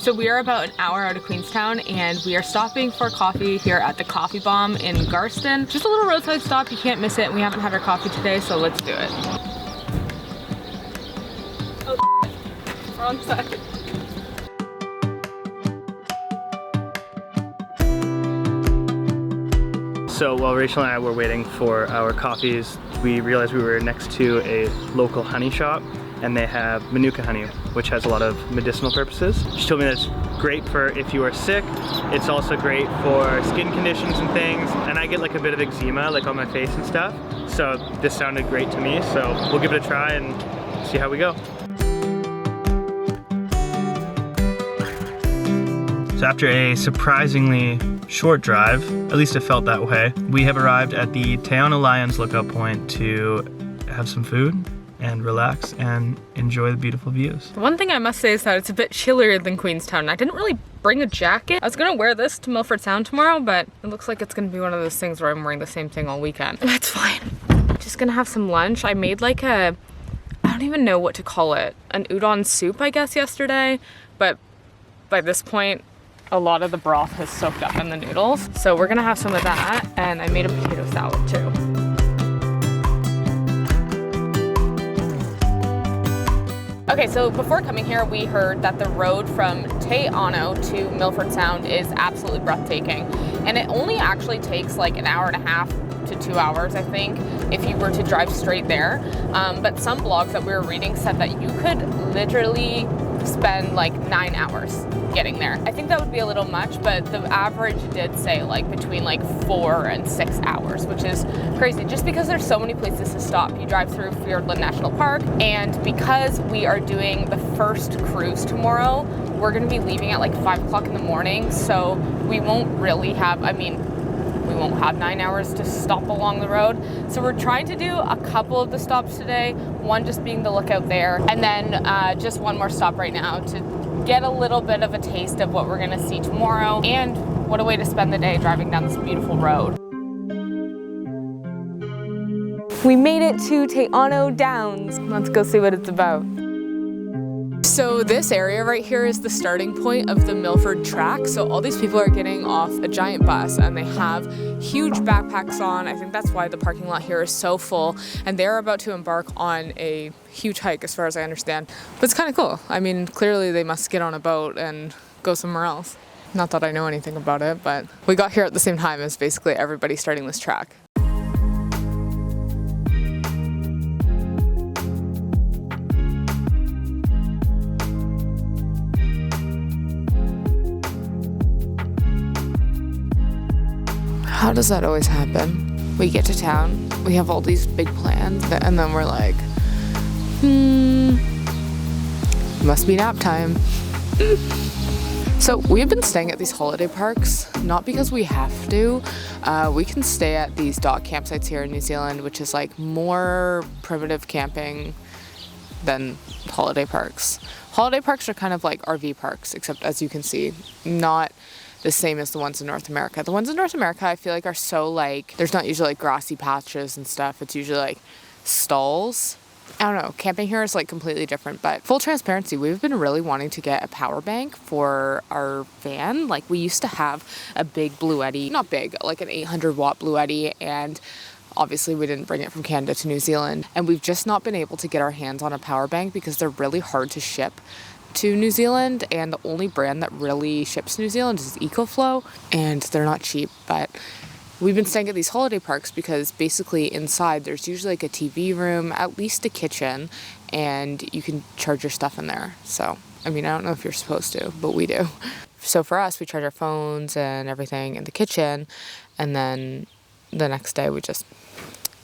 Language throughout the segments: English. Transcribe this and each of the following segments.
So we are about an hour out of Queenstown and we are stopping for coffee here at the Coffee Bomb in Garston. Just a little roadside stop, you can't miss it. We haven't had our coffee today, so let's do it. Oh, wrong side. So while Rachel and I were waiting for our coffees, we realized we were next to a local honey shop, and they have Manuka honey, which has a lot of medicinal purposes. She told me that it's great for if you are sick. It's also great for skin conditions and things. And I get like a bit of eczema like on my face and stuff. So this sounded great to me. So we'll give it a try and see how we go. So after a surprisingly short drive, at least it felt that way, we have arrived at the Taono Lions lookout point to have some food and relax and enjoy the beautiful views. One thing I must say is that it's a bit chillier than Queenstown. I didn't really bring a jacket. I was gonna wear this to Milford Sound tomorrow, but it looks like it's gonna be one of those things where I'm wearing the same thing all weekend. That's fine. Just gonna have some lunch. I made like I don't even know what to call it, an udon soup, I guess, yesterday, but by this point, a lot of the broth has soaked up in the noodles. So we're gonna have some of that, and I made a potato salad too. Okay, so before coming here, we heard that the road from Taono to Milford Sound is absolutely breathtaking. And it only actually takes like an hour and a half to 2 hours, I think, if you were to drive straight there. But some blogs that we were reading said that you could literally spend like 9 hours getting there. I think that would be a little much, but the average did say like between like 4 and 6 hours, which is crazy just because there's so many places to stop. You drive through Fiordland National Park, and because we are doing the first cruise tomorrow, we're gonna be leaving at like 5 o'clock in the morning, so we won't really have, we won't have 9 hours to stop along the road. So we're trying to do a couple of the stops today, one just being the lookout there, and then just one more stop right now to get a little bit of a taste of what we're gonna see tomorrow. And what a way to spend the day driving down this beautiful road. We made it to Taono Downs. Let's go see what it's about. So this area right here is the starting point of the Milford track. So all these people are getting off a giant bus and they have huge backpacks on. I think that's why the parking lot here is so full, and they're about to embark on a huge hike as far as I understand. But it's kind of cool. I mean, clearly they must get on a boat and go somewhere else. Not that I know anything about it, but we got here at the same time as basically everybody starting this track. How does that always happen? We get to town, we have all these big plans, and then we're like, must be nap time. So we've been staying at these holiday parks, not because we have to. We can stay at these dock campsites here in New Zealand, which is like more primitive camping than holiday parks. Holiday parks are kind of like RV parks, except as you can see, not the same as the ones in North America. The ones in North America I feel like are so like, there's not usually like grassy patches and stuff. It's usually like stalls. I don't know, camping here is like completely different, but full transparency, we've been really wanting to get a power bank for our van. Like we used to have a big Bluetti, not big, like an 800 watt Bluetti, and obviously we didn't bring it from Canada to New Zealand. And we've just not been able to get our hands on a power bank because they're really hard to ship to New Zealand, and the only brand that really ships to New Zealand is EcoFlow, and they're not cheap. But we've been staying at these holiday parks because basically inside there's usually like a TV room, at least a kitchen, and you can charge your stuff in there. So, I mean, I don't know if you're supposed to, but we do. So for us, we charge our phones and everything in the kitchen, and then the next day we just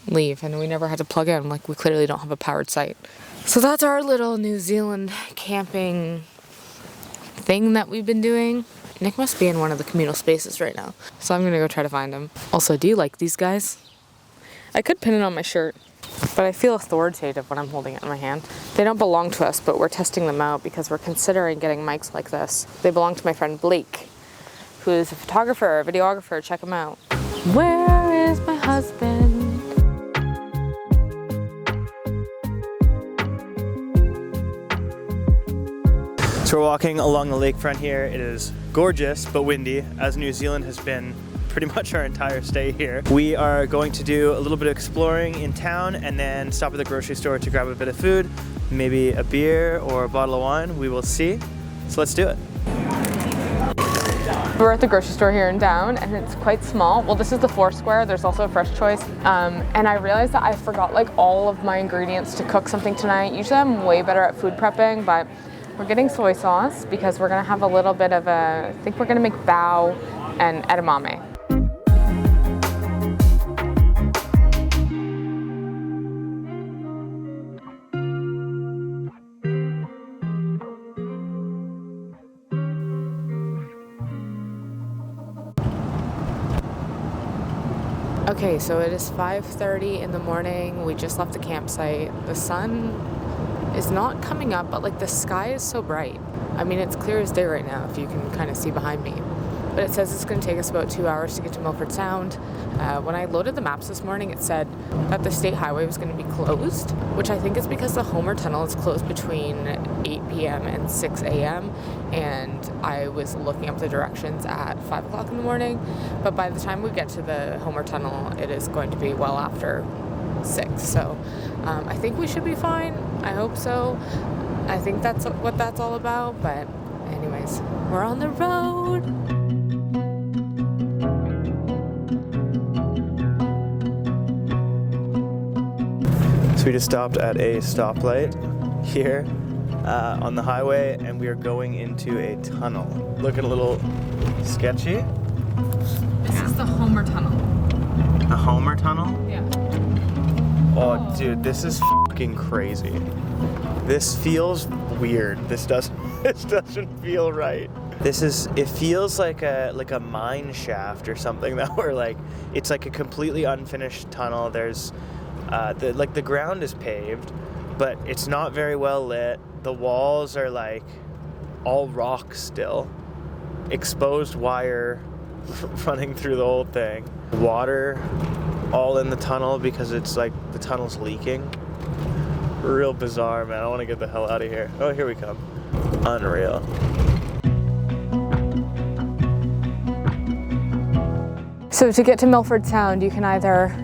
leave, and we never had to plug in. Like, we clearly don't have a powered site. So that's our little New Zealand camping thing that we've been doing. Nick must be in one of the communal spaces right now, so I'm gonna go try to find him. Also, do you like these guys? I could pin it on my shirt, but I feel authoritative when I'm holding it in my hand. They don't belong to us, but we're testing them out because we're considering getting mics like this. They belong to my friend Blake, who is a photographer, a videographer. Check him out. Where is my husband? So we're walking along the lakefront here. It is gorgeous but windy, as New Zealand has been pretty much our entire stay here. We are going to do a little bit of exploring in town and then stop at the grocery store to grab a bit of food, maybe a beer or a bottle of wine. We will see. So let's do it. We're at the grocery store here in town and it's quite small. Well, this is the 4 Square. There's also a Fresh Choice. And I realized that I forgot like all of my ingredients to cook something tonight. Usually I'm way better at food prepping, but we're getting soy sauce because we're gonna have a little bit of I think we're gonna make bao and edamame. Okay, so it is 5:30 in the morning. We just left the campsite. The sun is not coming up, but like the sky is so bright. I mean, it's clear as day right now if you can kind of see behind me. But it says it's going to take us about 2 hours to get to Milford Sound. When I loaded the maps this morning, it said that the state highway was going to be closed, which I think is because the Homer Tunnel is closed between 8 p.m. and 6 a.m. And I was looking up the directions at 5 o'clock in the morning. But by the time we get to the Homer Tunnel, it is going to be well after 6. So I think we should be fine. I hope so. I think that's what that's all about. But anyways, we're on the road. So we just stopped at a stoplight here on the highway and we are going into a tunnel. Looking a little sketchy. This is the Homer Tunnel. The Homer Tunnel? Yeah. Oh, dude, this is fucking crazy. This feels weird. This doesn't feel right. It feels like a mine shaft or something that we're like, it's like a completely unfinished tunnel. There's the ground is paved, but it's not very well lit. The walls are like all rock still. Exposed wire running through the whole thing. Water all in the tunnel because it's like the tunnel's leaking. Real bizarre, man. I want to get the hell out of here. Oh, here we come. Unreal. So to get to Milford Sound, you can either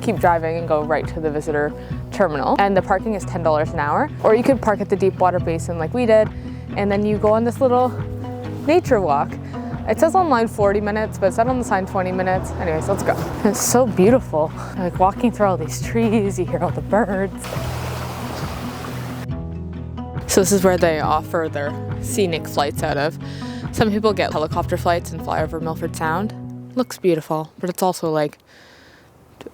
keep driving and go right to the visitor terminal, and the parking is $10 an hour, or you could park at the deep water basin like we did, and then you go on this little nature walk. It says online 40 minutes, but it said on the sign 20 minutes. Anyways, let's go. It's so beautiful. Like walking through all these trees, you hear all the birds. So this is where they offer their scenic flights out of. Some people get helicopter flights and fly over Milford Sound. Looks beautiful, but it's also like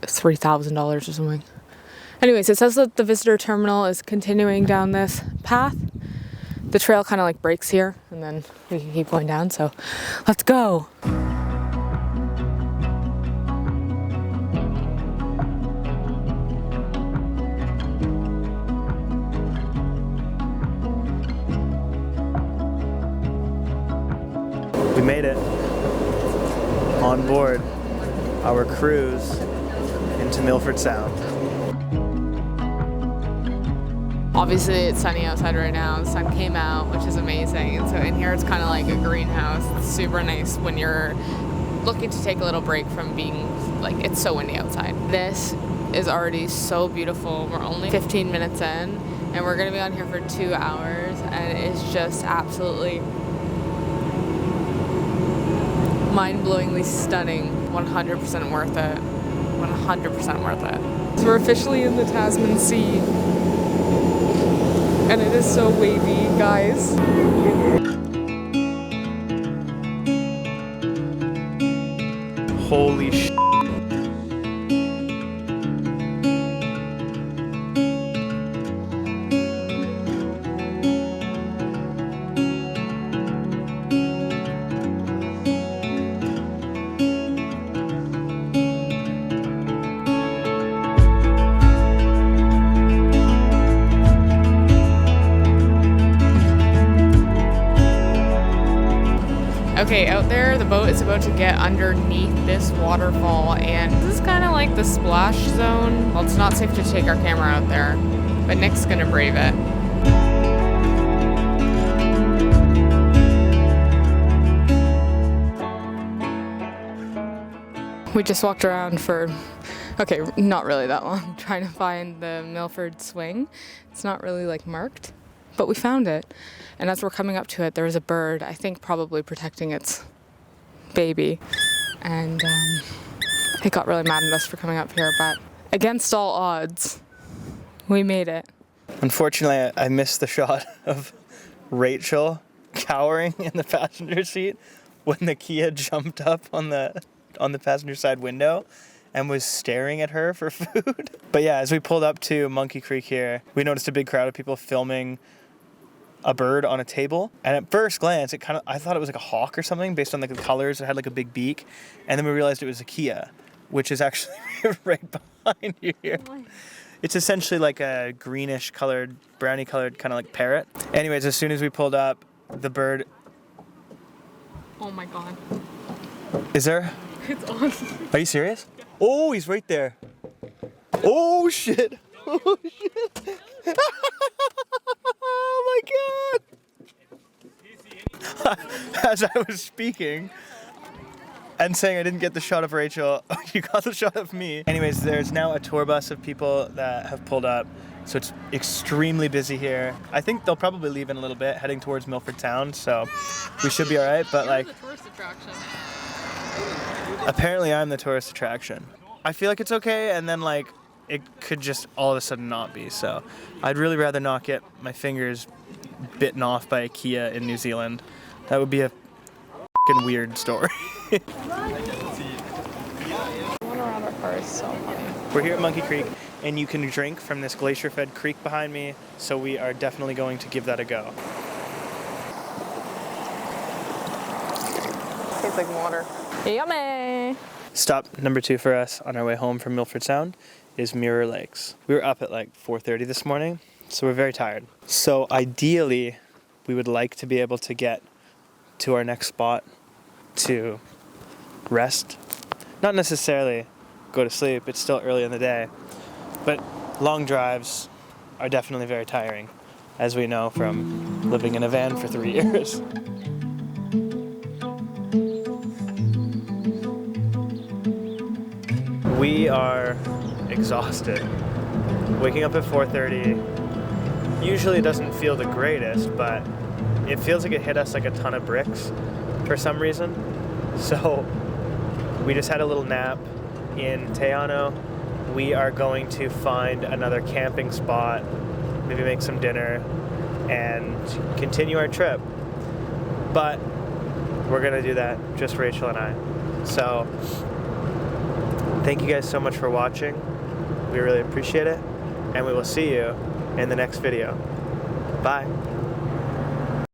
$3,000 or something. Anyways, it says that the visitor terminal is continuing down this path. The trail kind of like breaks here and then we can keep going down, so let's go. We made it on board our cruise into Milford Sound. Obviously it's sunny outside right now. The sun came out, which is amazing. And so in here it's kind of like a greenhouse. It's super nice when you're looking to take a little break from being like, it's so windy outside. This is already so beautiful. We're only 15 minutes in and we're gonna be on here for 2 hours and it's just absolutely mind-blowingly stunning. 100% worth it. 100% worth it. So we're officially in the Tasman Sea. And it is so wavy, guys. Holy shit. Okay, out there, the boat is about to get underneath this waterfall, and this is kind of like the splash zone. Well, it's not safe to take our camera out there, but Nick's gonna brave it. We just walked around for, okay, not really that long, trying to find the Milford swing. It's not really like marked, but we found it. And as we're coming up to it, there was a bird, I think probably protecting its baby. And it got really mad at us for coming up here, but against all odds, we made it. Unfortunately, I missed the shot of Rachel cowering in the passenger seat when the Kia jumped up on the passenger side window and was staring at her for food. But yeah, as we pulled up to Monkey Creek here, we noticed a big crowd of people filming a bird on a table. And at first glance, I thought it was like a hawk or something based on like the colors. It had like a big beak. And then we realized it was a Kia, which is actually right behind you here. It's essentially like a greenish colored, brownie colored kind of like parrot. Anyways, as soon as we pulled up, the bird... Oh my God. Is there? It's on. Are you serious? Yeah. Oh, he's right there. Oh shit. Oh shit. Oh my God. As I was speaking and saying I didn't get the shot of Rachel, you got the shot of me. Anyways, there's now a tour bus of people that have pulled up. So it's extremely busy here. I think they'll probably leave in a little bit, heading towards Milford Sound, so we should be all right. But like, the tourist attraction. Apparently I'm the tourist attraction. I feel like it's okay, and then like it could just all of a sudden not be. So I'd really rather not get my fingers bitten off by a Kia in New Zealand. That would be a f***ing weird story. Around our car is so funny. We're here at Monkey Creek, and you can drink from this glacier-fed creek behind me, so we are definitely going to give that a go. Tastes like water. Yummy! Stop number 2 for us on our way home from Milford Sound is Mirror Lakes. We were up at like 4:30 this morning, so we're very tired. So ideally, we would like to be able to get to our next spot to rest. Not necessarily go to sleep, it's still early in the day, but long drives are definitely very tiring, as we know from living in a van for 3 years. We are exhausted. Waking up at 4:30 usually doesn't feel the greatest, but it feels like it hit us like a ton of bricks for some reason. So we just had a little nap in Taono. We are going to find another camping spot, maybe make some dinner, and continue our trip. But we're gonna do that, just Rachel and I. So thank you guys so much for watching. We really appreciate it, and we will see you in the next video. Bye.